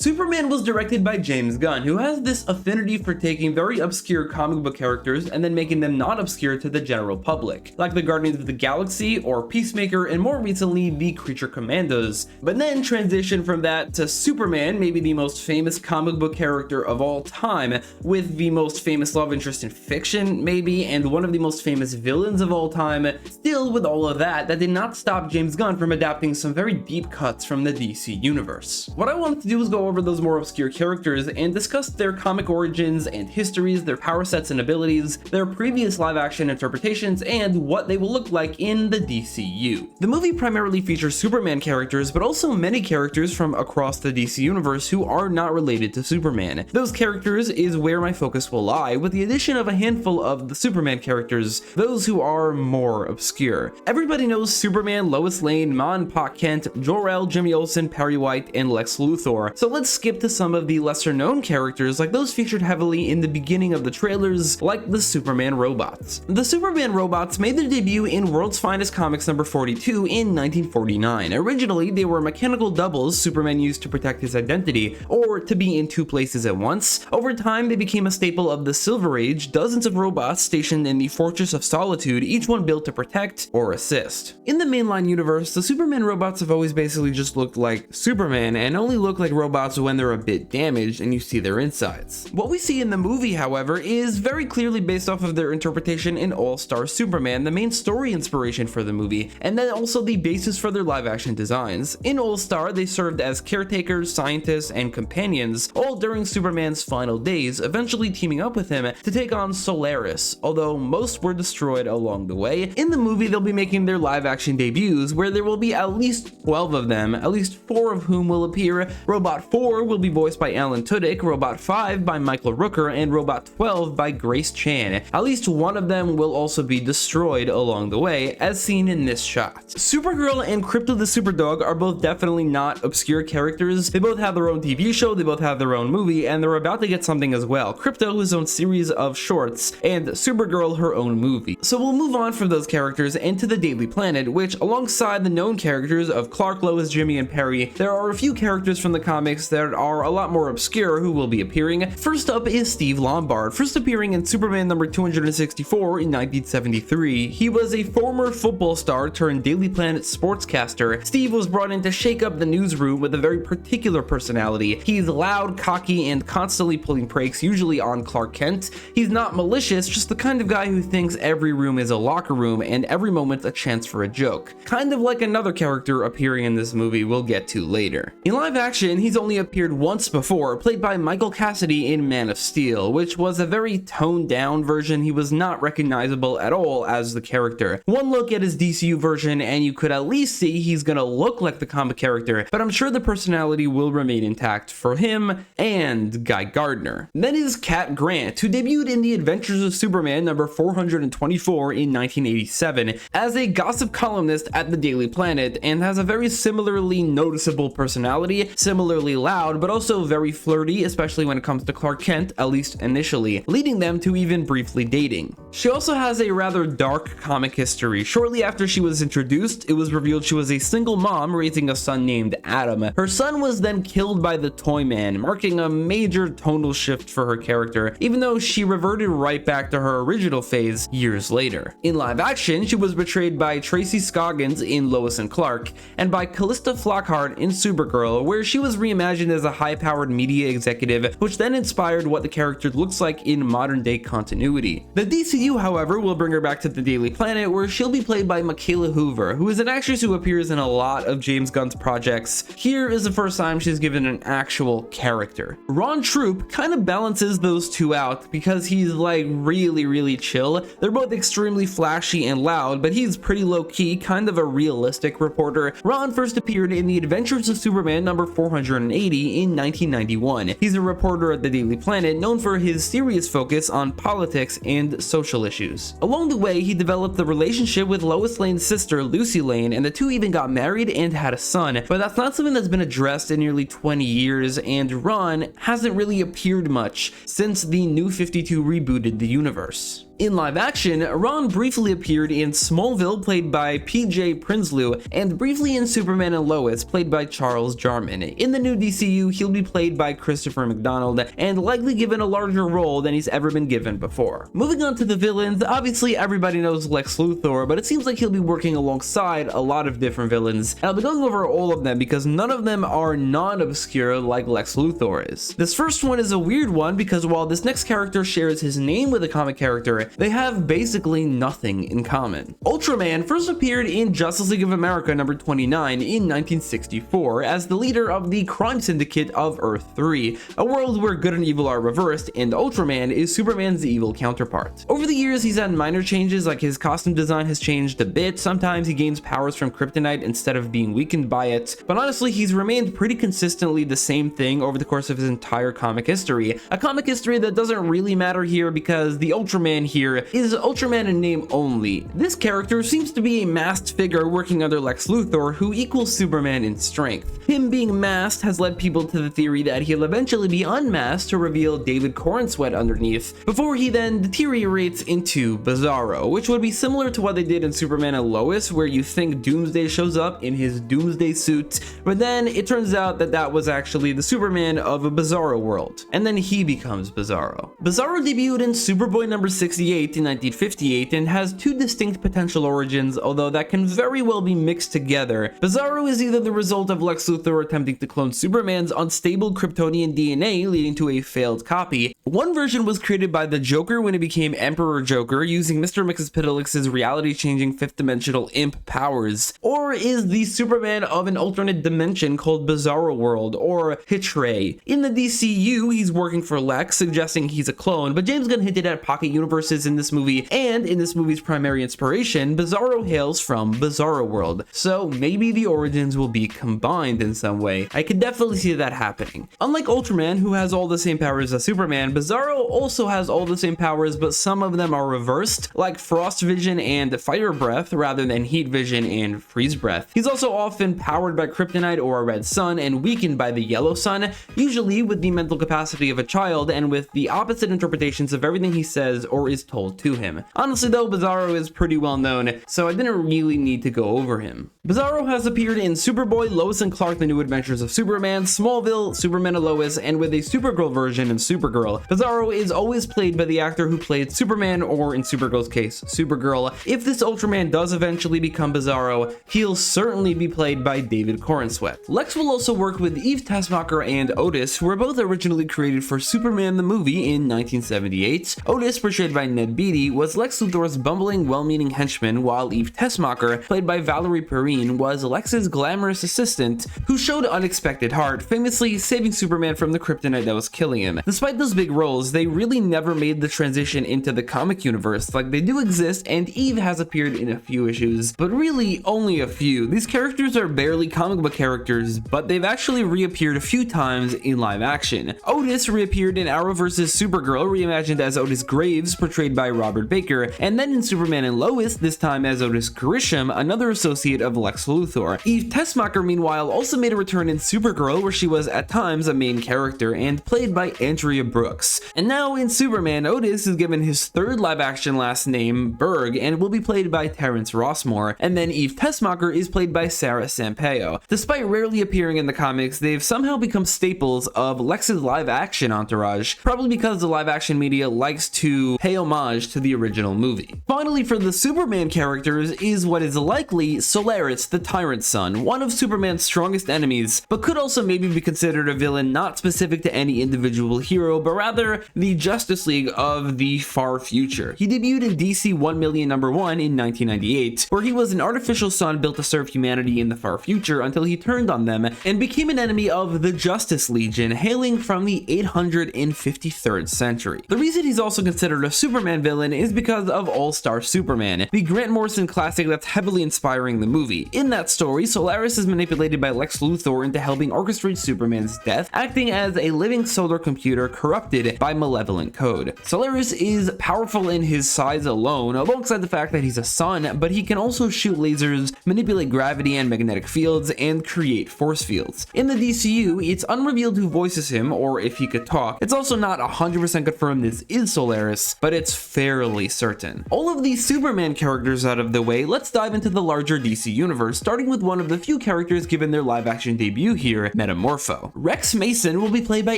Superman was directed by James Gunn, who has this affinity for taking very obscure comic book characters and then making them not obscure to the general public, like the Guardians of the Galaxy or Peacemaker, and more recently the Creature Commandos, but then transition from that to Superman, maybe the most famous comic book character of all time, with the most famous love interest in fiction, maybe, and one of the most famous villains of all time. Still, with all of that did not stop James Gunn from adapting some very deep cuts from the DC universe. What I wanted to do was go over those more obscure characters and discuss their comic origins and histories, their power sets and abilities, their previous live-action interpretations, and what they will look like in the DCU. The movie primarily features Superman characters, but also many characters from across the DC universe who are not related to Superman. Those characters is where my focus will lie, with the addition of a handful of the Superman characters, those who are more obscure. Everybody knows Superman, Lois Lane, Ma and Pa Kent, Jor-El, Jimmy Olsen, Perry White, and Lex Luthor. So let's skip to some of the lesser known characters, like those featured heavily in the beginning of the trailers, like the Superman robots. The Superman robots made their debut in World's Finest Comics number 42 in 1949. Originally, they were mechanical doubles Superman used to protect his identity, or to be in two places at once. Over time, they became a staple of the Silver Age, dozens of robots stationed in the Fortress of Solitude, each one built to protect or assist. In the mainline universe, the Superman robots have always basically just looked like Superman, and only look like robots when they're a bit damaged and you see their insides. What we see in the movie, however, is very clearly based off of their interpretation in All-Star Superman, the main story inspiration for the movie, and then also the basis for their live-action designs. In All-Star, they served as caretakers, scientists, and companions, all during Superman's final days, eventually teaming up with him to take on Solaris, although most were destroyed along the way. In the movie, they'll be making their live-action debuts, where there will be at least 12 of them, at least 4 of whom will appear. Robot 4 will be voiced by Alan Tudyk, Robot 5 by Michael Rooker, and Robot 12 by Grace Chan. At least one of them will also be destroyed along the way, as seen in this shot. Supergirl and Krypto the Superdog are both definitely not obscure characters. They both have their own TV show, they both have their own movie, and they're about to get something as well. Krypto his own series of shorts, and Supergirl her own movie. So we'll move on from those characters into the Daily Planet, which alongside the known characters of Clark, Lois, Jimmy, and Perry, there are a few characters from the comics that are a lot more obscure who will be appearing. First up is Steve Lombard, first appearing in Superman number 264 in 1973. He was a former football star turned Daily Planet sportscaster. Steve was brought in to shake up the newsroom with a very particular personality. He's loud, cocky, and constantly pulling pranks, usually on Clark Kent. He's not malicious, just the kind of guy who thinks every room is a locker room and every moment's a chance for a joke. Kind of like another character appearing in this movie we'll get to later. In live action, he's only appeared once before, played by Michael Cassidy in Man of Steel, which was a very toned down version. He was not recognizable at all as the character. One look at his DCU version and you could at least see he's gonna look like the comic character, but I'm sure the personality will remain intact for him and Guy Gardner. Then is Cat Grant, who debuted in The Adventures of Superman number 424 in 1987 as a gossip columnist at the Daily Planet, and has a very similarly noticeable personality, similarly loud, but also very flirty, especially when it comes to Clark Kent, at least initially, leading them to even briefly dating. She also has a rather dark comic history. Shortly after she was introduced, it was revealed she was a single mom raising a son named Adam. Her son was then killed by the Toyman, marking a major tonal shift for her character, even though she reverted right back to her original phase years later. In live action, she was portrayed by Tracy Scoggins in Lois and Clark, and by Callista Flockhart in Supergirl, where she was reimagined as a high-powered media executive, which then inspired what the character looks like in modern-day continuity. The DCU, however, will bring her back to the Daily Planet, where she'll be played by Michaela Hoover, who is an actress who appears in a lot of James Gunn's projects. Here is the first time she's given an actual character. Ron Troop kind of balances those two out because he's like really chill. They're both extremely flashy and loud, but he's pretty low-key, kind of a realistic reporter. Ron first appeared in The Adventures of Superman number 480 in 1991. He's a reporter at the Daily Planet known for his serious focus on politics and social issues. Along the way, he developed the relationship with Lois Lane's sister Lucy Lane, and the two even got married and had a son, but that's not something that's been addressed in nearly 20 years, and Ron hasn't really appeared much since the New 52 rebooted the universe. In live action, Ron briefly appeared in Smallville, played by PJ Prinsloo, and briefly in Superman and Lois, played by Charles Jarman. In the new DCU, he'll be played by Christopher McDonald, and likely given a larger role than he's ever been given before. Moving on to the villains, obviously everybody knows Lex Luthor, but it seems like he'll be working alongside a lot of different villains, and I'll be going over all of them because none of them are non-obscure like Lex Luthor is. This first one is a weird one because while this next character shares his name with a comic character, they have basically nothing in common. Ultraman first appeared in Justice League of America number 29 in 1964 as the leader of the crime syndicate of Earth 3, a world where good and evil are reversed, and Ultraman is Superman's evil counterpart. Over the years, he's had minor changes, like his costume design has changed a bit. Sometimes he gains powers from kryptonite instead of being weakened by it, but honestly, he's remained pretty consistently the same thing over the course of his entire comic history. A comic history that doesn't really matter here because the Ultraman here is Ultraman in name only. This character seems to be a masked figure working under Lex Luthor who equals Superman in strength. Him being masked has led people to the theory that he'll eventually be unmasked to reveal David Corenswet underneath, before he then deteriorates into Bizarro, which would be similar to what they did in Superman and Lois, where you think Doomsday shows up in his Doomsday suit, but then it turns out that that was actually the Superman of a Bizarro world, and then he becomes Bizarro. Bizarro debuted in Superboy number 68 in 1958 and has two distinct potential origins, although that can very well be mixed together. Bizarro is either the result of Lex Luthor attempting to clone Superman's unstable Kryptonian DNA, leading to a failed copy. One version was created by the Joker when he became Emperor Joker, using Mr. Mxyzptlk's reality-changing fifth-dimensional imp powers. Or is the Superman of an alternate dimension called Bizarro World, or Hitchray. In the DCU, he's working for Lex, suggesting he's a clone, but James Gunn hinted at pocket universes in this movie, and in this movie's primary inspiration, Bizarro hails from Bizarro World, so maybe the origins will be combined in some way. I could definitely see that happening. Unlike Ultraman, who has all the same powers as Superman, Bizarro also has all the same powers, but some of them are reversed, like Frost Vision and Fire Breath rather than Heat Vision and Freeze Breath. He's also often powered by kryptonite or a red sun and weakened by the yellow sun, usually with the mental capacity of a child and with the opposite interpretations of everything he says or is told to him. Honestly though, Bizarro is pretty well known, so I didn't really need to go over him. Bizarro has appeared in Superboy, Lois and Clark: The New Adventures of Superman, Smallville, Superman and Lois, and with a Supergirl version in Supergirl. Bizarro is always played by the actor who played Superman, or in Supergirl's case, Supergirl. If this Ultraman does eventually become Bizarro, he'll certainly be played by David Corenswet. Lex will also work with Eve Tessmacher and Otis, who were both originally created for Superman the movie in 1978. Otis, portrayed by Ned Beatty, was Lex Luthor's bumbling, well-meaning henchman, while Eve Tessmacher, played by Valerie Perrine, was Lex's glamorous assistant, who showed unexpected heart, famously saving Superman from the kryptonite that was killing him. Despite those big roles, they really never made the transition into the comic universe. Like, they do exist, and Eve has appeared in a few issues, but really only a few. These characters are barely comic book characters, but they've actually reappeared a few times in live action. Otis reappeared in Arrow vs. Supergirl, reimagined as Otis Graves, portrayed by Robert Baker, and then in Superman and Lois, this time as Otis Grisham, another associate of Lex Luthor. Eve Tessmacher, meanwhile, also made a return in Supergirl, where she was at times a main character and played by Andrea Brooks. And now in Superman, Otis is given his third live-action last name, Berg, and will be played by Terrence Rossmore, and then Eve Tessmacher is played by Sarah Sampaio. Despite rarely appearing in the comics, they've somehow become staples of Lex's live-action entourage, probably because the live-action media likes to pay homage to the original movie. Finally, for the Superman characters is what is likely Solaris, the Tyrant's son, one of Superman's strongest enemies, but could also maybe be considered a villain not specific to any individual hero, but rather the Justice League of the far future. He debuted in DC 1 Million #1 in 1998, where he was an artificial sun built to serve humanity in the far future until he turned on them and became an enemy of the Justice Legion, hailing from the 853rd century. The reason he's also considered a Superman villain is because of All-Star Superman, the Grant Morrison classic that's heavily inspiring the movie. In that story, Solaris is manipulated by Lex Luthor into helping orchestrate Superman's death, acting as a living solar computer corrupted by malevolent code. Solaris is powerful in his size alone, alongside the fact that he's a sun, but he can also shoot lasers, manipulate gravity and magnetic fields, and create force fields. In the DCU, it's unrevealed who voices him, or if he could talk. It's also not 100% confirmed this is Solaris, but it's it's fairly certain. All of these Superman characters out of the way, let's dive into the larger DC universe, starting with one of the few characters given their live-action debut here, Metamorpho. Rex Mason will be played by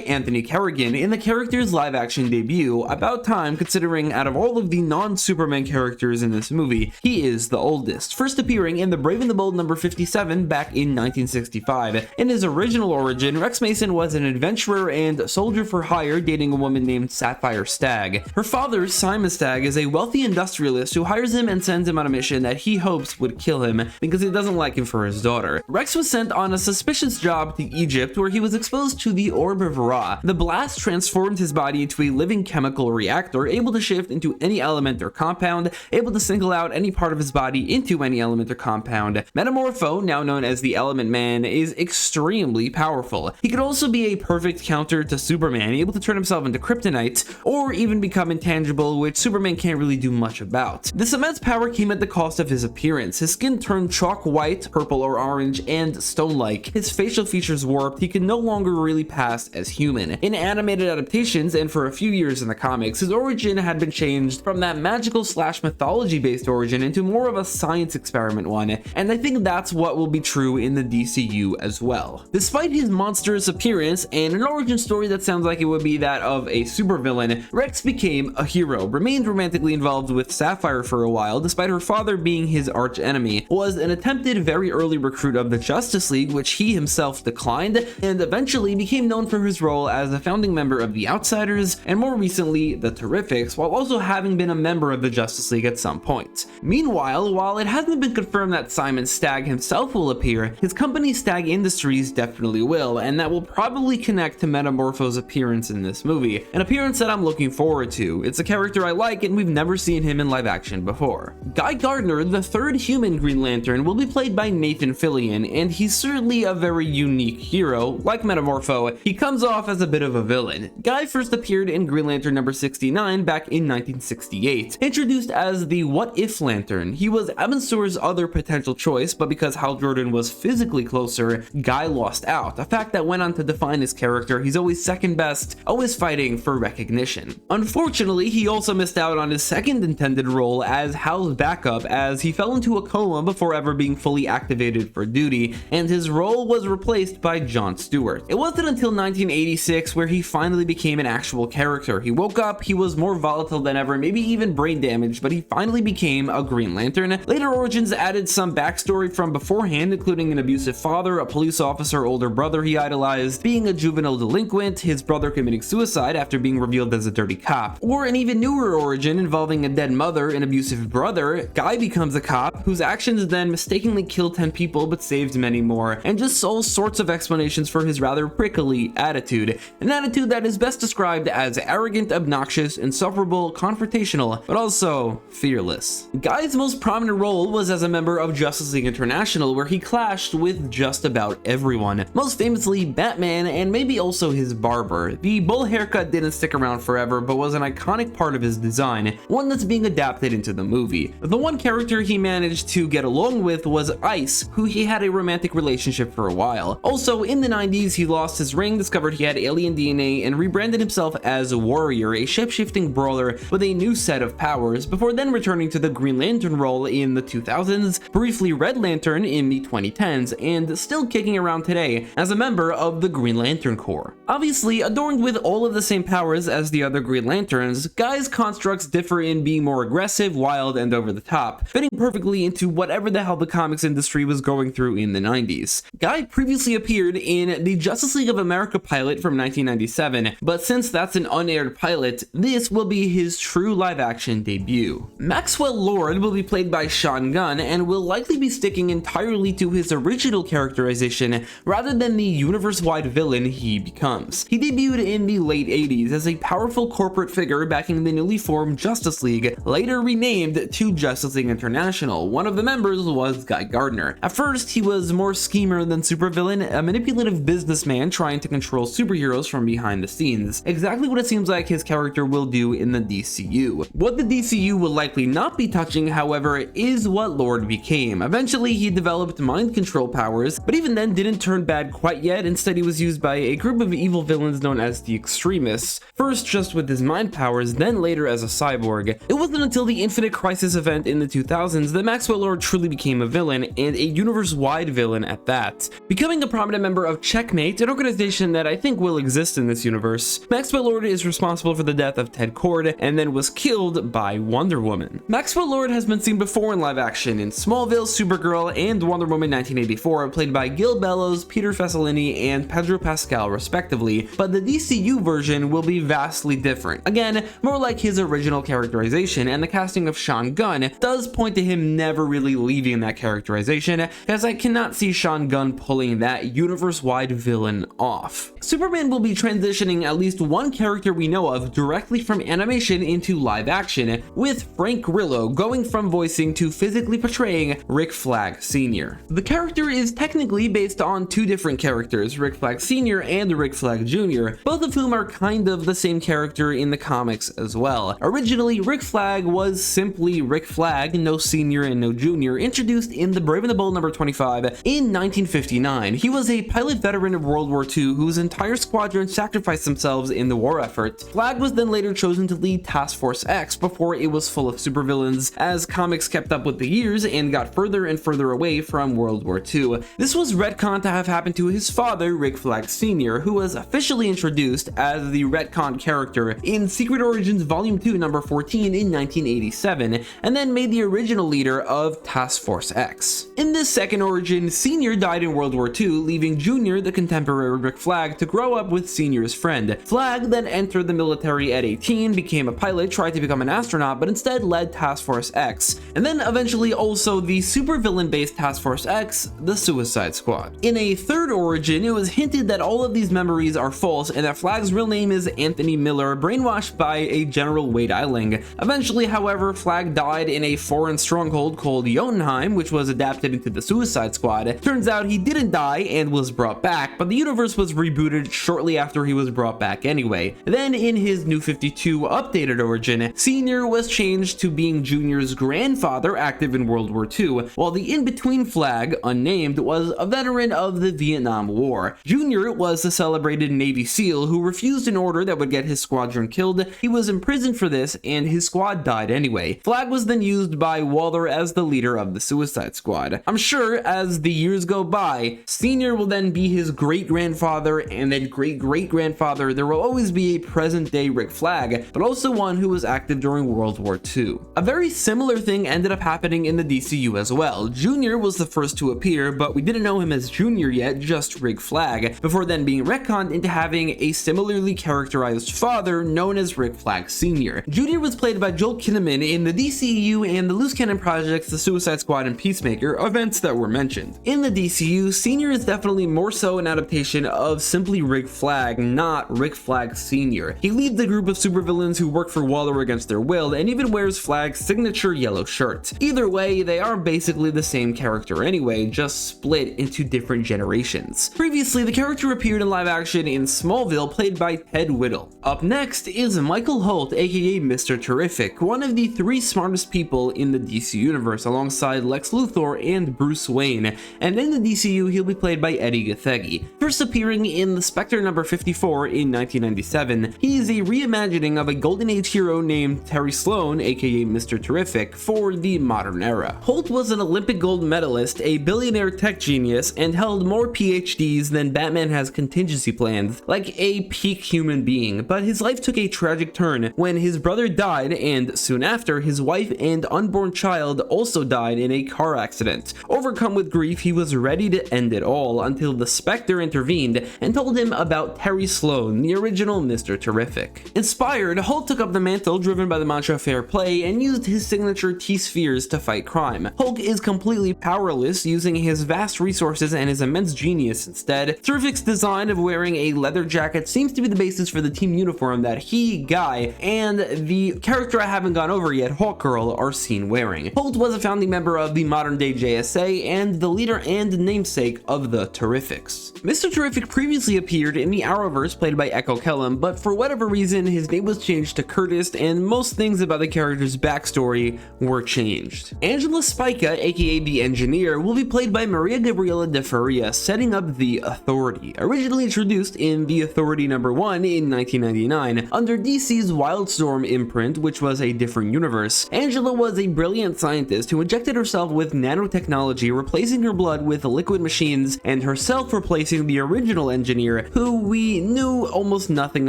Anthony Carrigan in the character's live-action debut, about time considering out of all of the non-Superman characters in this movie, he is the oldest, first appearing in The Brave and the Bold number 57 back in 1965. In his original origin, Rex Mason was an adventurer and soldier for hire dating a woman named Sapphire Stagg. Her father, Simon Stagg, is a wealthy industrialist who hires him and sends him on a mission that he hopes would kill him because he doesn't like him for his daughter. Rex was sent on a suspicious job to Egypt where he was exposed to the Orb of Ra. The blast transformed his body into a living chemical reactor, able to shift into any element or compound, able to single out any part of his body into any element or compound. Metamorpho, now known as the Element Man, is extremely powerful. He could also be a perfect counter to Superman, able to turn himself into kryptonite, or even become intangible, which Superman can't really do much about. This immense power came at the cost of his appearance. His skin turned chalk white, purple or orange, and stone-like. His facial features warped. He could no longer really pass as human. In animated adaptations, and for a few years in the comics, his origin had been changed from that magical slash mythology-based origin into more of a science experiment one, and I think that's what will be true in the DCU as well. Despite his monstrous appearance and an origin story that sounds like it would be that of a supervillain, Rex became a hero, remained romantically involved with Sapphire for a while despite her father being his arch enemy, was an attempted very early recruit of the Justice League, which he himself declined, and eventually became known for his role as a founding member of the Outsiders and more recently the Terrifics, while also having been a member of the Justice League at some point. Meanwhile, while it hasn't been confirmed that Simon Stagg himself will appear, his company Stagg Industries definitely will, and that will probably connect to Metamorpho's appearance in this movie, an appearance that I'm looking forward to. It's a character I like and we've never seen him in live action before. Guy Gardner, the third human Green Lantern, will be played by Nathan Fillion, and he's certainly a very unique hero. Like Metamorpho, he comes off as a bit of a villain. Guy first appeared in Green Lantern number 69 back in 1968. Introduced as the What If Lantern, he was Evan Steward's other potential choice, but because Hal Jordan was physically closer, Guy lost out, a fact that went on to define his character. He's always second best, always fighting for recognition. Unfortunately, he also missed out on his second intended role as Hal's backup, as he fell into a coma before ever being fully activated for duty, and his role was replaced by Jon Stewart. It wasn't until 1986 where he finally became an actual character. He woke up, he was more volatile than ever, maybe even brain damaged, but he finally became a Green Lantern. Later origins added some backstory from beforehand, including an abusive father, a police officer, older brother he idolized, being a juvenile delinquent, his brother committing suicide after being revealed as a dirty cop, or an even newer origin involving a dead mother, an abusive brother. Guy becomes a cop whose actions then mistakenly killed 10 people but saved many more, and just all sorts of explanations for his rather prickly attitude, an attitude that is best described as arrogant, obnoxious, insufferable, confrontational, but also fearless. Guy's most prominent role was as a member of Justice League International, where he clashed with just about everyone, most famously Batman and maybe also his barber. The bowl haircut didn't stick around forever, but was an iconic part of his design, one that's being adapted into the movie. The one character he managed to get along with was Ice, who he had a romantic relationship for a while. Also, in the 90s, he lost his ring, discovered he had alien DNA, and rebranded himself as Warrior, a shape-shifting brawler with a new set of powers, before then returning to the Green Lantern role in the 2000s, briefly Red Lantern in the 2010s, and still kicking around today as a member of the Green Lantern Corps. Obviously, adorned with all of the same powers as the other Green Lanterns, Guy's constructs differ in being more aggressive, wild, and over the top, fitting perfectly into whatever the hell the comics industry was going through in the 90s. Guy previously appeared in the Justice League of America pilot from 1997, but since that's an unaired pilot, this will be his true live-action debut. Maxwell Lord will be played by James Gunn and will likely be sticking entirely to his original characterization rather than the universe-wide villain he becomes. He debuted in the late 80s as a powerful corporate figure backing the newly formed Justice League, later renamed to Justice League International. One of the members was Guy Gardner. At first, he was more schemer than supervillain, a manipulative businessman trying to control superheroes from behind the scenes. Exactly what it seems like his character will do in the DCU. What the DCU will likely not be touching, however, is what Lord became. Eventually, he developed mind control powers, but even then didn't turn bad quite yet. Instead, he was used by a group of evil villains known as the Extremists, first just with his mind powers, then then later as a cyborg. It wasn't until the Infinite Crisis event in the 2000s that Maxwell Lord truly became a villain, and a universe-wide villain at that. Becoming a prominent member of Checkmate, an organization that I think will exist in this universe, Maxwell Lord is responsible for the death of Ted Kord, and then was killed by Wonder Woman. Maxwell Lord has been seen before in live action in Smallville, Supergirl, and Wonder Woman 1984, played by Gil Bellows, Peter Fasolini, and Pedro Pascal respectively, but the DCU version will be vastly different. Again, more like his original characterization, and the casting of Sean Gunn does point to him never really leaving that characterization, as I cannot see Sean Gunn pulling that universe-wide villain off. Superman will be transitioning at least one character we know of directly from animation into live action, with Frank Grillo going from voicing to physically portraying Rick Flag Sr. The character is technically based on two different characters, Rick Flag Sr. and Rick Flag Jr., both of whom are kind of the same character in the comics as well. Originally, Rick Flag was simply Rick Flag, no senior and no junior, introduced in The Brave and the Bold number 25 in 1959. He was a pilot veteran of World War II whose entire squadron sacrificed themselves in the war effort. Flag was then later chosen to lead Task Force X before it was full of supervillains, as comics kept up with the years and got further and further away from World War II. This was retconned to have happened to his father, Rick Flag Sr., who was officially introduced as the retconned character in Secret Origins Volume 2 number 14 in 1987, and then made the original leader of Task Force X. In this second origin, Sr. died in World War II, leaving Jr., the contemporary Rick Flag, to grow up with Sr.'s friend. Flag then entered the military at 18, became a pilot, tried to become an astronaut, but instead led Task Force X, and then eventually also the supervillain-based Task Force X, the Suicide Squad. In a third origin, it was hinted that all of these memories are false and that Flag's real name is Anthony Miller, brainwashed by a General Wade Eiling. Eventually, however, Flag died in a foreign stronghold called Jotunheim, which was adapted into the Suicide Squad. Turns out he didn't die and was brought back, but the universe was rebooted shortly after he was brought back anyway. Then in his New 52 updated origin, Sr. was changed to being Jr.'s grandfather active in World War II, while the in-between Flag, unnamed, was a veteran of the Vietnam War. Jr. was the celebrated Navy SEAL who refused an order that would get his squadron killed. He was imprisoned for this, and his squad died anyway. Flag was then used by Waller as the leader of the Suicide Squad. I'm sure as the years go by, Sr. will then be his great-grandfather, and then great-great-grandfather. There will always be a present-day Rick Flag, but also one who was active during World War II. A very similar thing ended up happening in the DCU as well. Jr. was the first to appear, but we didn't know him as Jr. yet, just Rick Flag, before then being retconned into having a similarly characterized father known as Rick Flag Sr. Jr. was played by Joel Kinnaman in the DCU and the loose cannon projects The Suicide Squad and Peacemaker, events that were mentioned. In the DCU, Sr. is definitely more so an adaptation of simply Rick Flag, not Rick Flag Sr. He leads a group of supervillains who work for Waller against their will, and even wears Flag's signature yellow shirt. Either way, they are basically the same character anyway, just split into different generations. Previously, the character appeared in live action in Smallville, played by Ted Whittle. Up next is Michael Holt, aka Mr. Terrific, one of the three smartest people in the DC universe, alongside Lex Luthor and Bruce Wayne, and in the DCU he'll be played by Eddie Gathegi. First appearing in The Spectre number 54 in 1997, he is a reimagining of a Golden Age hero named Terry Sloan, aka Mr. Terrific, for the modern era. Holt was an Olympic gold medalist, a billionaire tech genius, and held more PhDs than Batman has contingency plans, like a peak human being, but his life took a tragic turn when his brother died, and soon after, his wife and unborn child also died in a car accident. Overcome with grief, he was ready to end it all until the Spectre intervened and told him about Terry Sloan, the original Mr. Terrific. Inspired, Holt took up the mantle driven by the mantra fair play and used his signature T-spheres to fight crime. Hulk is completely powerless, using his vast resources and his immense genius instead. Terrific's design of wearing a leather jacket seems to be the basis for the team uniform that he, Guy, and the character I haven't gone over yet, Hawkgirl, are seen wearing. Holt was a founding member of the modern-day JSA and the leader and namesake of the Terrifics. Mr. Terrific previously appeared in the Arrowverse, played by Echo Kellum, but for whatever reason his name was changed to Curtis, and most things about the character's backstory were changed. Angela Spica, aka the Engineer, will be played by Maria Gabriela de Faria, setting up the Authority. Originally introduced in The Authority number 1 in 1999, under DC's Wildstorm imprint, which was a different universe. Angela was a brilliant scientist who injected herself with nanotechnology, replacing her blood with liquid machines, and herself replacing the original engineer, who we knew almost nothing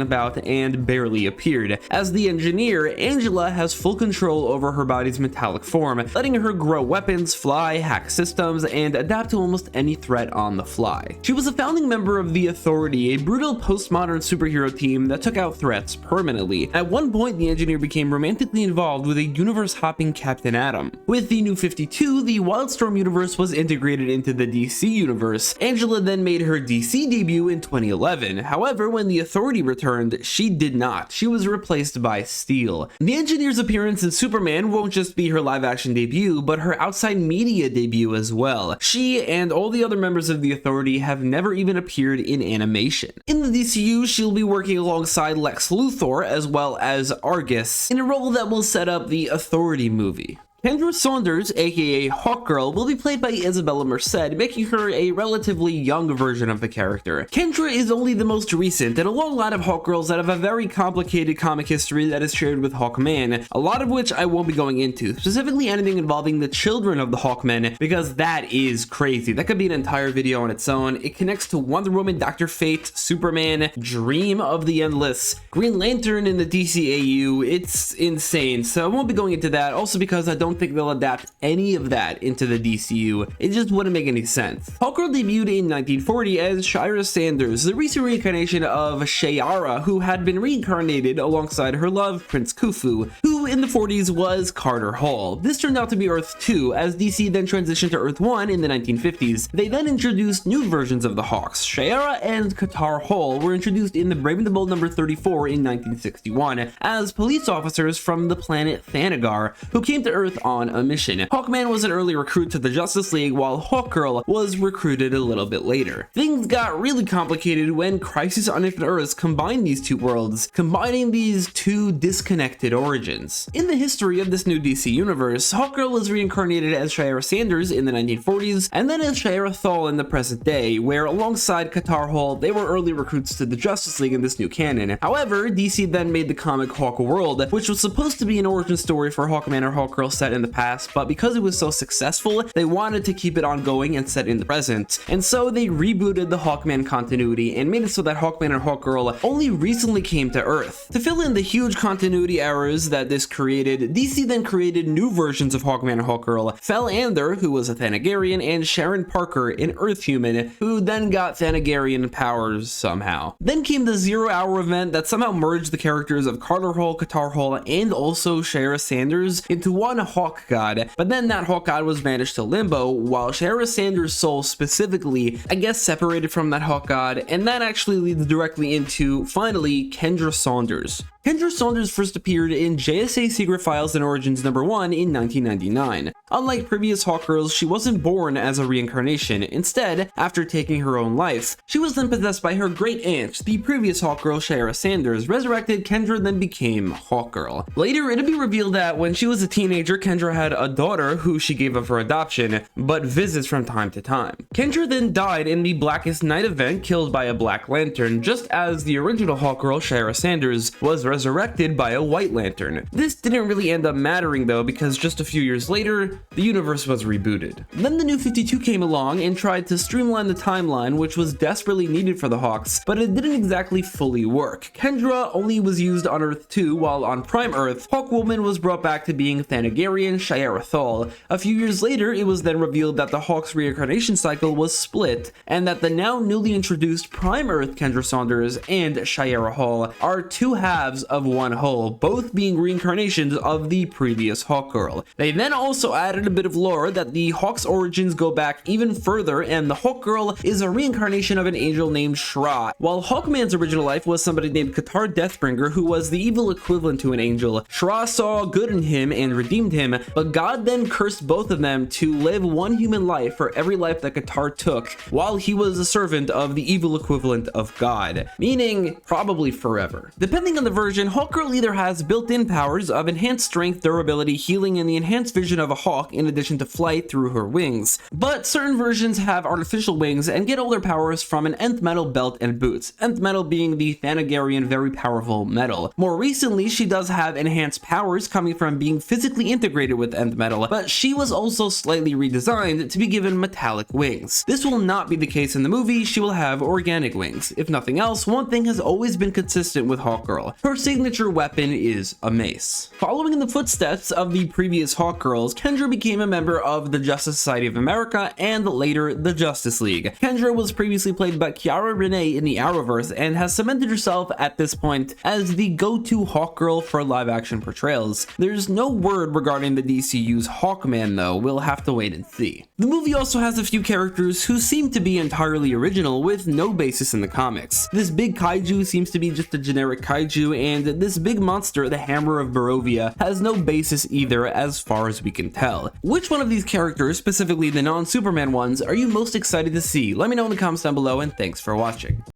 about and barely appeared. As the engineer, Angela has full control over her body's metallic form, letting her grow weapons, fly, hack systems, and adapt to almost any threat on the fly. She was a founding member of the Authority, a brutal postmodern superhero team that took out threats permanently. At one point, the engineer became romantically involved with a universe-hopping Captain Atom. With the New 52, the Wildstorm universe was integrated into the DC universe. Angela then made her DC debut in 2011. However, when the Authority returned, she did not. She was replaced by Steel. The engineer's appearance in Superman won't just be her live-action debut, but her outside media debut as well. She and all the other members of the Authority have never even appeared in animation. In the DCU, she'll be working alongside Lex Luthor as well as Argus, in a role that will set up the Authority movie. Kendra Saunders, aka Hawkgirl, will be played by Isabella Merced, making her a relatively young version of the character. Kendra is only the most recent in a long line of Hawkgirls that have a very complicated comic history that is shared with Hawkman, a lot of which I won't be going into, specifically anything involving the children of the Hawkmen, because that is crazy. That could be an entire video on its own. It connects to Wonder Woman, Dr. Fate, Superman, Dream of the Endless, Green Lantern in the DCAU. It's insane, so I won't be going into that, also because I don't think they'll adapt any of that into the DCU. It just wouldn't make any sense. Hawkgirl debuted in 1940 as Shira Sanders, the recent reincarnation of Shayara, who had been reincarnated alongside her love, Prince Khufu, who in the 40s was Carter Hall. This turned out to be Earth 2, as DC then transitioned to Earth 1 in the 1950s. They then introduced new versions of the Hawks. Shayara and Qatar Hall were introduced in The Brave and the Bold number 34 in 1961 as police officers from the planet Thanagar, who came to Earth on a mission. Hawkman was an early recruit to the Justice League, while Hawkgirl was recruited a little bit later. Things got really complicated when Crisis on Infinite Earths combined these two worlds, combining these two disconnected origins. In the history of this new DC universe, Hawkgirl was reincarnated as Shira Sanders in the 1940s, and then as Shira Thal in the present day, where alongside Qatar Hall, they were early recruits to the Justice League in this new canon. However, DC then made the comic Hawk World, which was supposed to be an origin story for Hawkman or Hawkgirl set in the past, but because it was so successful, they wanted to keep it ongoing and set in the present. And so they rebooted the Hawkman continuity and made it so that Hawkman and Hawkgirl only recently came to Earth. To fill in the huge continuity errors that this created, DC then created new versions of Hawkman and Hawkgirl, Felander, who was a Thanagarian, and Sharon Parker, an Earth human, who then got Thanagarian powers somehow. Then came the 0 Hour event that somehow merged the characters of Carter Hall, Qatar Hall, and also Shira Sanders into one Hawk God, but then that Hawk God was banished to Limbo, while Shira Sanders' soul specifically, I guess, separated from that Hawk God, and that actually leads directly into, finally, Kendra Saunders. Kendra Saunders first appeared in JSA Secret Files and Origins number 1 in 1999. Unlike previous Hawkgirls, she wasn't born as a reincarnation. Instead, after taking her own life, she was then possessed by her great aunt, the previous Hawkgirl Shira Sanders. Resurrected, Kendra then became Hawkgirl. Later, it'll be revealed that when she was a teenager, Kendra had a daughter who she gave up for adoption, but visits from time to time. Kendra then died in the Blackest Night event, killed by a Black Lantern, just as the original Hawkgirl Shira Sanders was resurrected by a White Lantern. This didn't really end up mattering though, because just a few years later, the universe was rebooted. Then the New 52 came along and tried to streamline the timeline, which was desperately needed for the Hawks, but it didn't exactly fully work. Kendra only was used on Earth 2, while on Prime Earth, Hawkwoman was brought back to being Thanagarian Shayera Thal. A few years later, it was then revealed that the Hawks' reincarnation cycle was split, and that the now newly introduced Prime Earth Kendra Saunders and Shayera Hall are two halves of one whole, both being reincarnations of the previous Hawkgirl. They then also added a bit of lore that the Hawk's origins go back even further, and the Hawkgirl is a reincarnation of an angel named Shra. While Hawkman's original life was somebody named Qatar Deathbringer, who was the evil equivalent to an angel, Shra saw good in him and redeemed him, but God then cursed both of them to live one human life for every life that Qatar took, while he was a servant of the evil equivalent of God, meaning probably forever. Depending on the version, Hawkgirl either has built-in powers of enhanced strength, durability, healing, and the enhanced vision of a hawk, walk in addition to flight through her wings. But certain versions have artificial wings and get all their powers from an nth metal belt and boots, nth metal being the Thanagarian very powerful metal. More recently, she does have enhanced powers coming from being physically integrated with nth metal, but she was also slightly redesigned to be given metallic wings. This will not be the case in the movie. She will have organic wings. If nothing else, one thing has always been consistent with Hawkgirl: her signature weapon is a mace. Following in the footsteps of the previous Hawkgirls, Kendra became a member of the Justice Society of America and later the Justice League. Kendra was previously played by Chiara Renee in the Arrowverse and has cemented herself at this point as the go-to Hawkgirl for live-action portrayals. There's no word regarding the DCU's Hawkman though, we'll have to wait and see. The movie also has a few characters who seem to be entirely original with no basis in the comics. This big kaiju seems to be just a generic kaiju, and this big monster, the Hammer of Barovia, has no basis either as far as we can tell. Which one of these characters, specifically the non-Superman ones, are you most excited to see? Let me know in the comments down below, and thanks for watching.